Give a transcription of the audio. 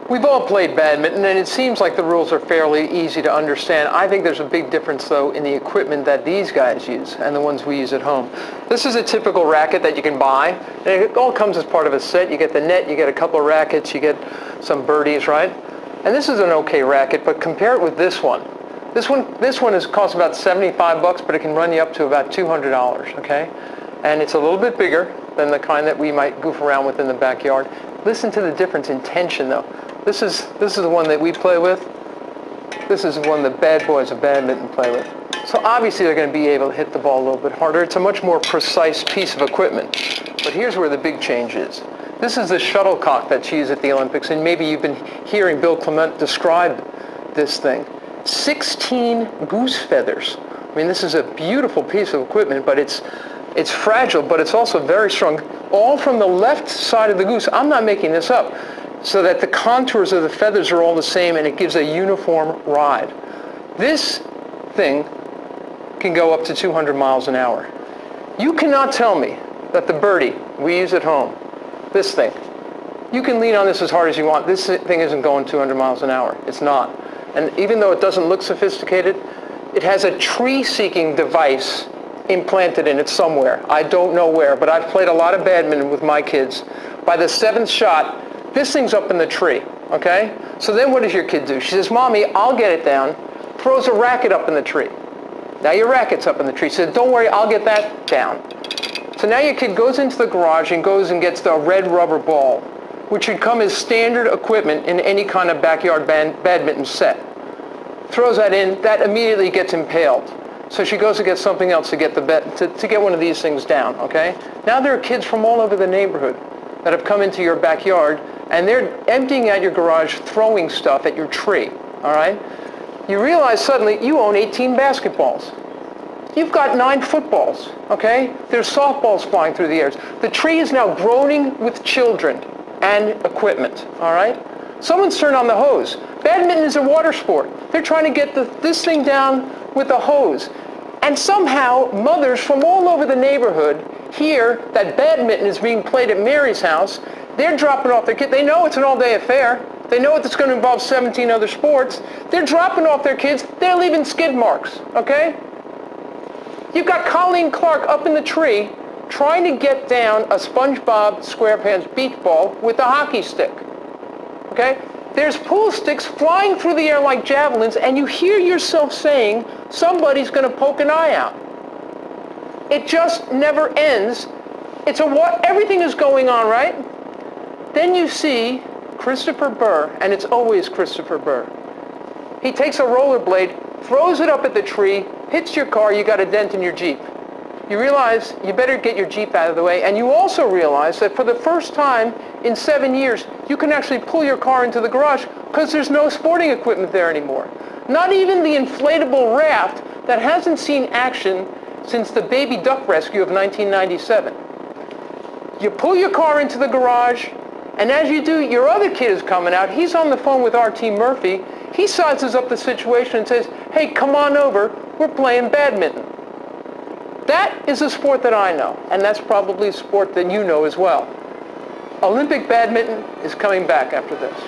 We've all played badminton, and it seems like the rules are fairly easy to understand. I think there's a big difference, though, in the equipment that these guys use and the ones we use at home. This is a typical racket that you can buy, and it all comes as part of a set. You get the net, you get a couple of rackets, you get some birdies, right? And this is an okay racket, but compare it with this one. This one costs about 75 bucks, but it can run you up to about $200, okay? And it's a little bit bigger than the kind that we might goof around with in the backyard. Listen to the difference in tension, though. This is the one that we play with. This is the one the bad boys of badminton play with. So obviously they're going to be able to hit the ball a little bit harder. It's a much more precise piece of equipment. But here's where the big change is. This is the shuttlecock that's used at the Olympics, and maybe you've been hearing Bill Clement describe this thing. 16 goose feathers. I mean, this is a beautiful piece of equipment, but it's fragile, but it's also very strong. All from the left side of the goose. I'm not making this up. So that the contours of the feathers are all the same, and it gives a uniform ride. This thing can go up to 200 miles an hour. You cannot tell me that the birdie we use at home, this thing, you can lean on this as hard as you want. This thing isn't going 200 miles an hour. It's not. And even though it doesn't look sophisticated, it has a tree-seeking device implanted in it somewhere. I don't know where, but I've played a lot of badminton with my kids. By the 7th shot, this thing's up in the tree, okay? So then what does your kid do? She says, Mommy, I'll get it down. Throws a racket up in the tree. Now your racket's up in the tree. She says, don't worry, I'll get that down. So now your kid goes into the garage and goes and gets the red rubber ball, which should come as standard equipment in any kind of backyard badminton set. Throws that in, that immediately gets impaled. So she goes to get something else to get to get one of these things down, okay? Now there are kids from all over the neighborhood that have come into your backyard, and they're emptying out your garage, throwing stuff at your tree, all right? You realize suddenly you own 18 basketballs. You've got 9 footballs, okay? There's softballs flying through the air. The tree is now groaning with children and equipment, all right? Someone's turned on the hose. Badminton is a water sport. They're trying to get this thing down with a hose. And somehow mothers from all over the neighborhood hear that badminton is being played at Mary's house. They're dropping off their kids. They know it's an all-day affair. They know it's going to involve 17 other sports. They're dropping off their kids. They're leaving skid marks, okay? You've got Colleen Clark up in the tree trying to get down a SpongeBob SquarePants beach ball with a hockey stick, okay? There's pool sticks flying through the air like javelins, and you hear yourself saying, somebody's going to poke an eye out. It just never ends. Everything is going on, right? Then you see Christopher Burr, and it's always Christopher Burr. He takes a rollerblade, throws it up at the tree, hits your car, you got a dent in your Jeep. You realize you better get your Jeep out of the way, and you also realize that for the first time in 7 years, you can actually pull your car into the garage because there's no sporting equipment there anymore. Not even the inflatable raft that hasn't seen action since the baby duck rescue of 1997. You pull your car into the garage, and as you do, your other kid is coming out. He's on the phone with R.T. Murphy. He sizes up the situation and says, hey, come on over. We're playing badminton. That is a sport that I know, and that's probably a sport that you know as well. Olympic badminton is coming back after this.